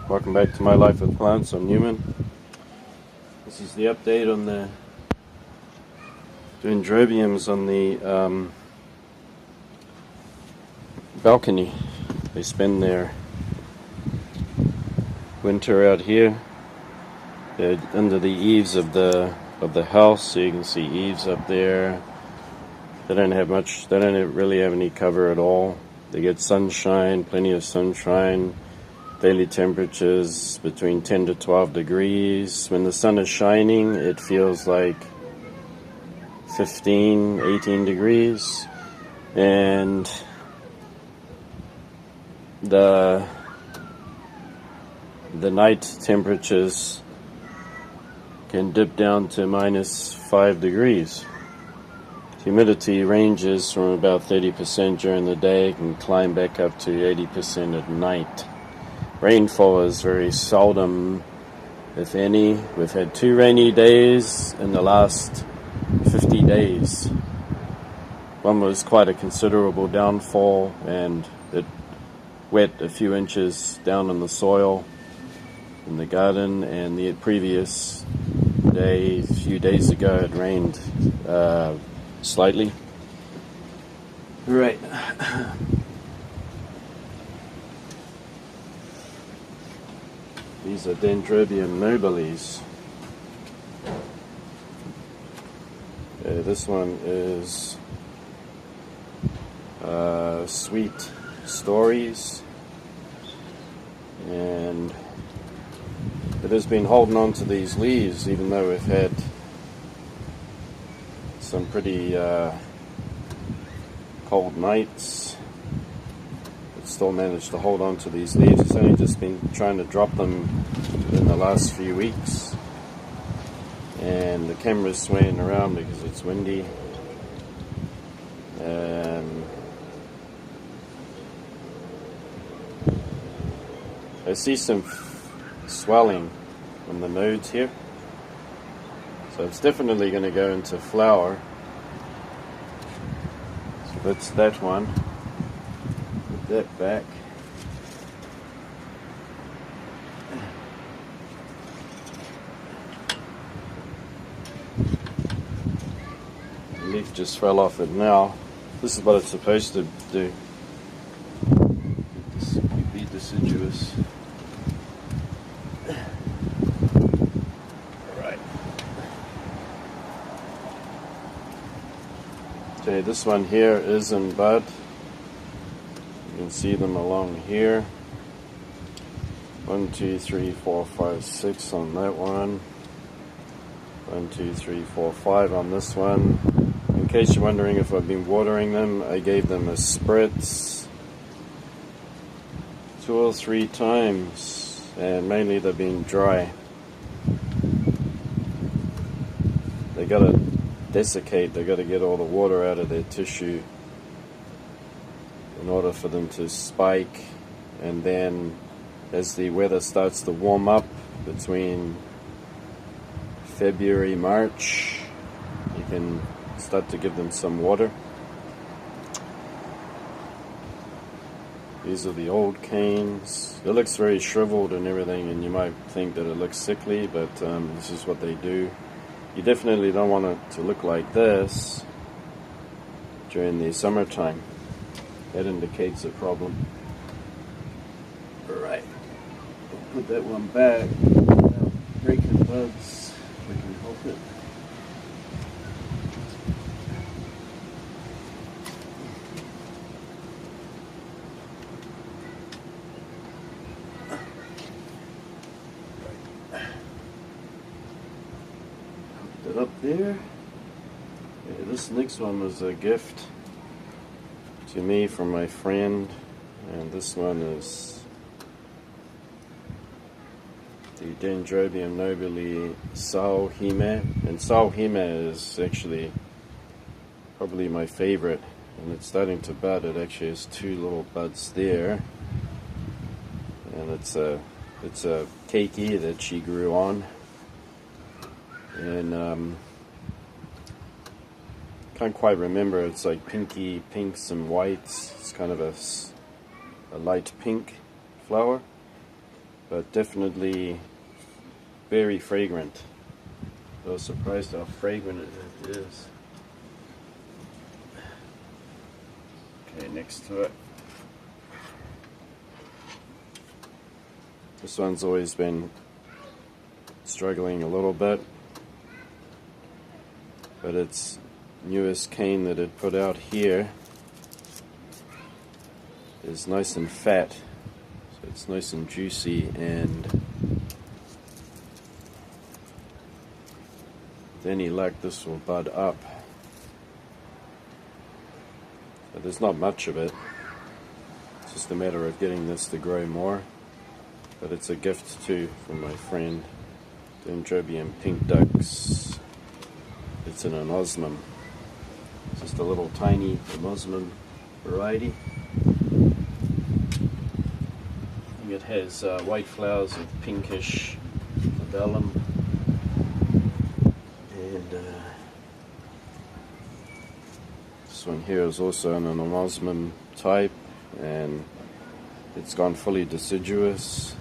Welcome back to My Life with Plants. I'm Newman. This is the update on the dendrobiums on the balcony. They spend their winter out here. They're under the eaves of the house, so you can see eaves up there. They don't have much. They don't really have any cover at all. They get sunshine, plenty of sunshine. Daily temperatures between 10 to 12 degrees. When the sun is shining, it feels like 15, 18 degrees. And the night temperatures can dip down to -5 degrees. Humidity ranges from about 30% during the day, can climb back up to 80% at night. Rainfall is very seldom, if any. We've had 2 rainy days in the last 50 days. One was quite a considerable downfall, and it wet a few inches down in the soil in the garden, and the previous day, a few days ago, it rained slightly. Right. These are Dendrobium nobiles. This one is Sweet Stories, and it has been holding on to these leaves even though we've had some pretty cold nights. It's still managed to hold on to these leaves. It's only just been trying to drop them in the last few weeks, and the camera's swaying around because it's windy. I see some swelling on the nodes here, so it's definitely going to go into flower. So that's that one. Put that back. The leaf just fell off it now. This is what it's supposed to do. Be deciduous. Alright. Okay, this one here is in bud. You can see them along here. 1, 2, 3, 4, 5, 6 on that one. 1, 2, 3, 4, 5 on this one. In case you're wondering if I've been watering them, I gave them a spritz 2 or 3 times, and mainly they've been dry. They gotta desiccate, they gotta get all the water out of their tissue in order for them to spike, and then as the weather starts to warm up between February, March, you can start to give them some water. These are the old canes. It looks very shriveled and everything, and you might think that it looks sickly, but this is what they do. You definitely don't want it to look like this during the summertime. That indicates a problem. Alright, we'll put that one back without breaking buds if we can help it. Put that up there. Okay, this next one was a gift to me from my friend, and this one is the Dendrobium nobile Sauhime, and Sauhime is actually probably my favorite, and it's starting to bud. It actually has 2 little buds there, and it's a keiki that she grew on, and can't quite remember. It's like pinky pinks and whites. It's kind of a light pink flower. but definitely very fragrant. I was surprised how fragrant it is. Okay, next to it. This one's always been struggling a little bit, but its newest cane that it put out here is nice and fat, so it's nice and juicy, and with any luck this will bud up. So there's not much of it, it's just a matter of getting this to grow more, but it's a gift too from my friend. Dendrobium pink ducks. It's in an osmum, just a little tiny osmum variety. It has white flowers with pinkish labellum, and this one here is also an osmum type, and it's gone fully deciduous.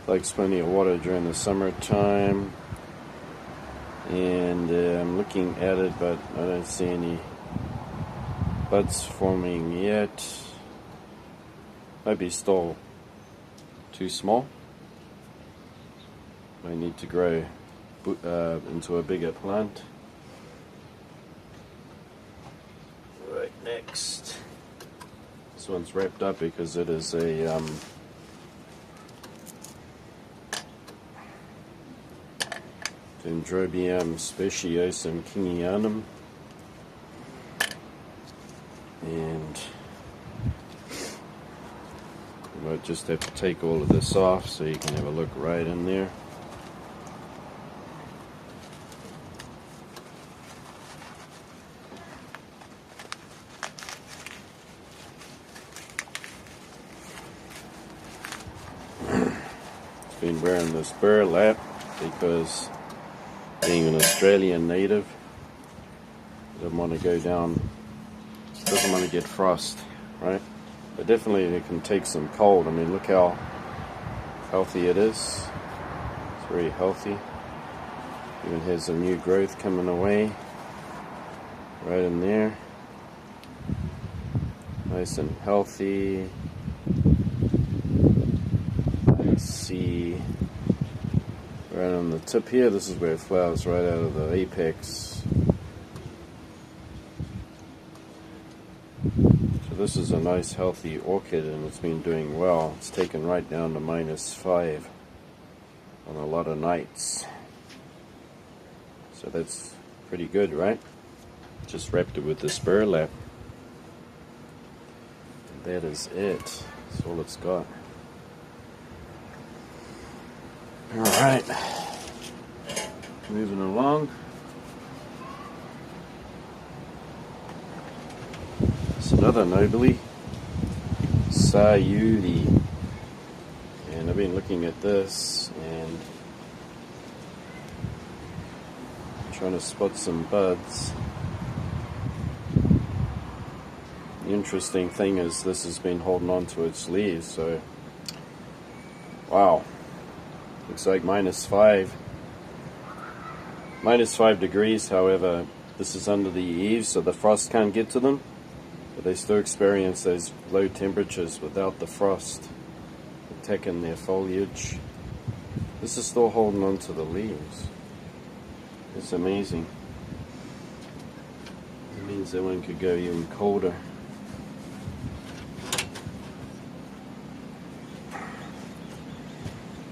Likes plenty of water during the summertime, and I'm looking at it, but I don't see any buds forming yet. Might be still too small. I need to grow into a bigger plant. Right, next. This one's wrapped up because it is a Dendrobium speciosum kingianum, and you might just have to take all of this off so you can have a look right in there. It's been wearing this burlap because, being an Australian native, doesn't want to go down, doesn't want to get frost, right? But definitely it can take some cold. I mean, look how healthy it is. It's very healthy. Even has some new growth coming away right in there. Nice and healthy. I see right on the tip here, this is where it flowers right out of the apex. So this is a nice healthy orchid, and it's been doing well. It's taken right down to -5 on a lot of nights. So that's pretty good, right? Just wrapped it with this burlap. And that is it. That's all it's got. Alright, moving along. It's another nobile, Sayuri, and I've been looking at this and trying to spot some buds. The interesting thing is this has been holding on to its leaves, so wow. Looks like -5 degrees. However, this is under the eaves, so the frost can't get to them, but they still experience those low temperatures without the frost attacking their foliage. This is still holding on to the leaves. It's amazing. It means that one could go even colder.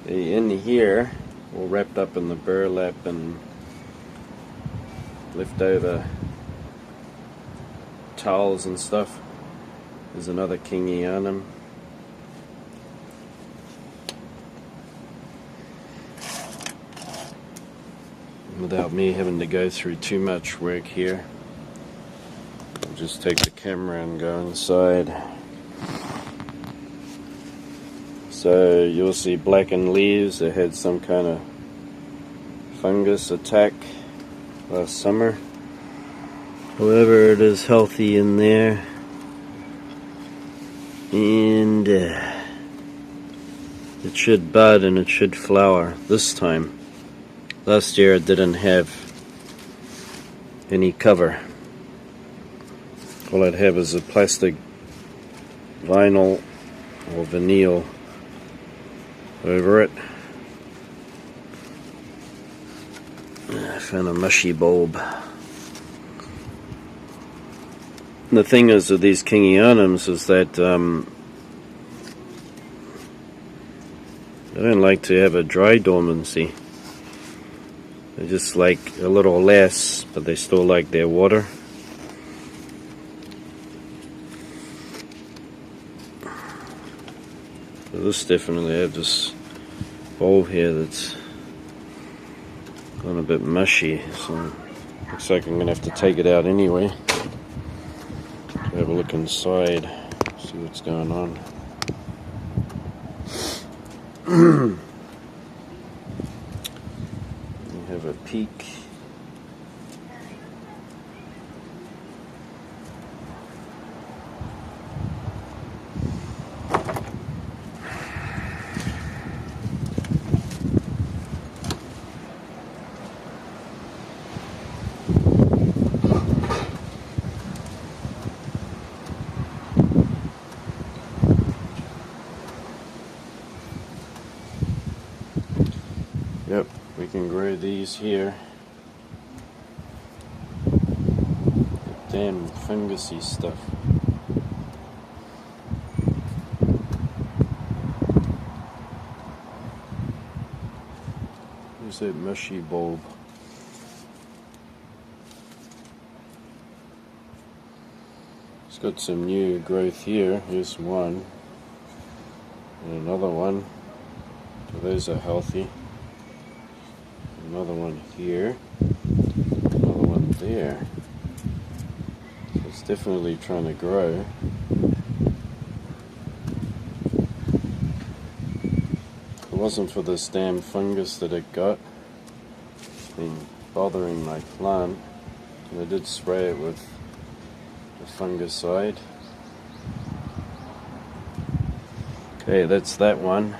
In here, all wrapped up in the burlap and leftover towels and stuff, there's another kingianum. Without me having to go through too much work here, I'll just take the camera and go inside. So you'll see blackened leaves that had some kind of fungus attack last summer. However, it is healthy in there, and It should bud and it should flower this time. Last year it didn't have any cover. All I'd have is a plastic vinyl or vinyl over it. I found a mushy bulb. The thing is with these kingianums is that they don't like to have a dry dormancy. They just like a little less, but they still like their water. So this definitely have this bulb here that's gone a bit mushy, so looks like I'm going to have to take it out anyway. Have a look inside, see what's going on. We have a peek. Yep, we can grow these here. Damn fungusy stuff. Where's that mushy bulb? It's got some new growth here. Here's one. And another one. So those are healthy. Another one here, another one there. So it's definitely trying to grow. If it wasn't for this damn fungus that it got, it's been bothering my plant. And I did spray it with the fungicide. Okay, that's that one.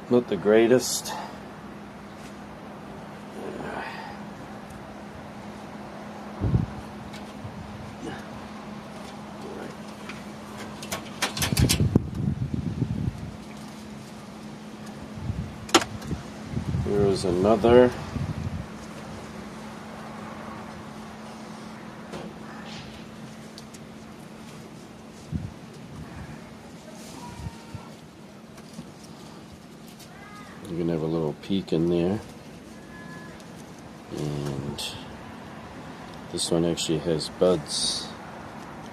Not the greatest. Here is another. You can have a little peek in there. And this one actually has buds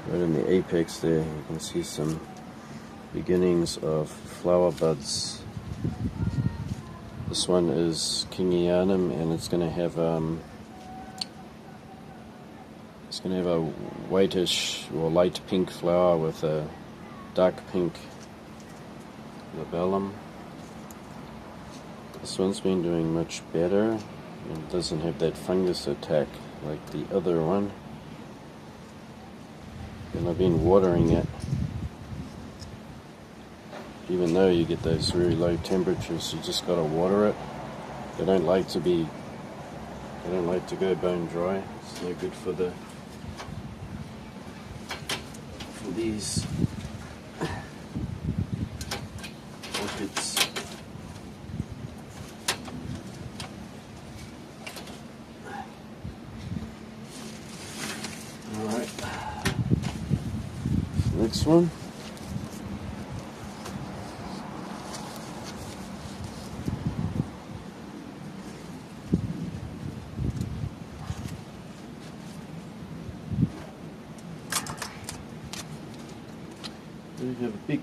right in the apex there. You can see some beginnings of flower buds. This one is kingianum, and it's going to have a whitish or light pink flower with a dark pink labellum. This one's been doing much better. It doesn't have that fungus attack like the other one. And I've been watering it. Even though you get those very low temperatures, you just gotta water it. They don't like to go bone dry. It's no good for these orchids. Alright. Next one. I have a big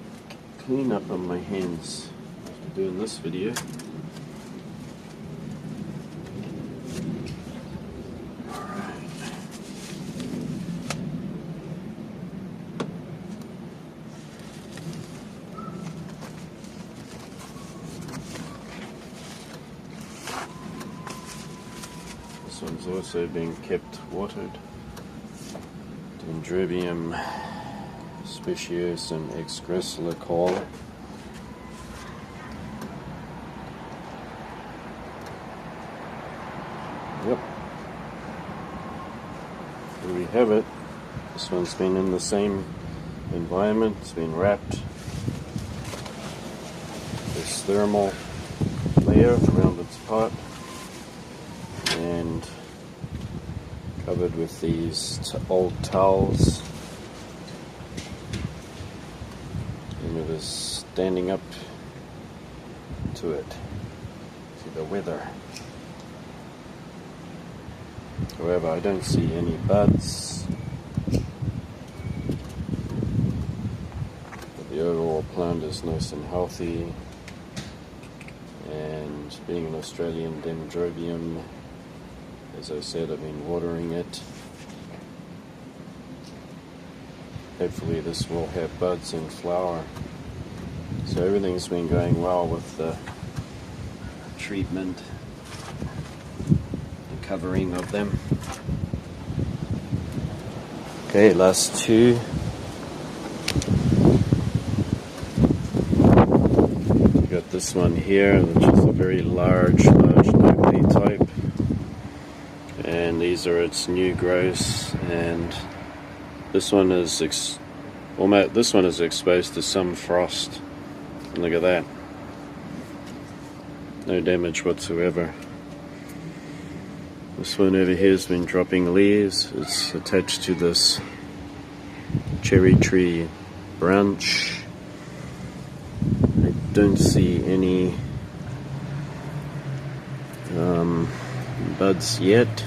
cleanup on my hands after doing this video. Alright. This one's also being kept watered. Dendrobium species and excrescilla call. Yep. Here we have it. This one's been in the same environment. It's been wrapped. This thermal layer around its pot and covered with these old towels, and it is standing up to it, to the weather. However, I don't see any buds. But the overall plant is nice and healthy, and being an Australian dendrobium, as I said, I've been watering it. Hopefully this will have buds and flower. So everything's been going well with the treatment and covering of them. Okay, last two. We got this one here, which is a very large nobile type. And these are its new growths, and this one is exposed to some frost. And look at that, no damage whatsoever. This one over here has been dropping leaves. It's attached to this cherry tree branch. I don't see any buds yet.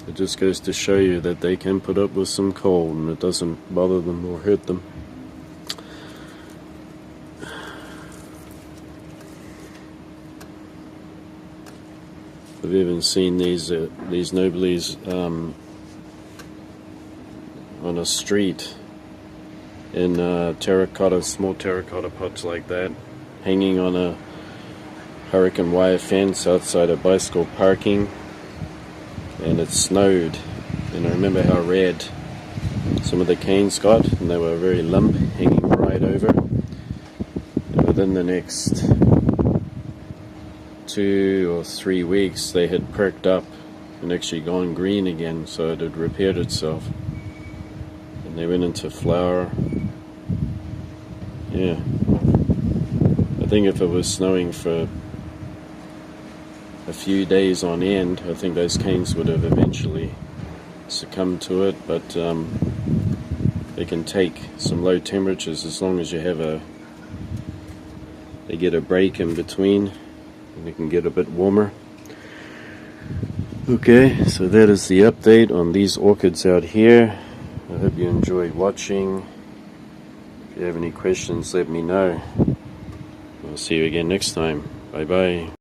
It just goes to show you that they can put up with some cold and it doesn't bother them or hurt them. I've even seen these nobiles on a street in small terracotta pots like that, hanging on a hurricane wire fence outside a bicycle parking. And it snowed, and I remember how red some of the canes got, and they were very limp, hanging right over. And within the next 2 or 3 weeks they had perked up and actually gone green again, so it had repaired itself. And they went into flower. Yeah. I think if it was snowing for a few days on end, I think those canes would have eventually succumbed to it, but they can take some low temperatures as long as you have they get a break in between and they can get a bit warmer. Okay, so that is the update on these orchids out here. I hope you enjoyed watching. If you have any questions, let me know. I'll see you again next time. Bye bye.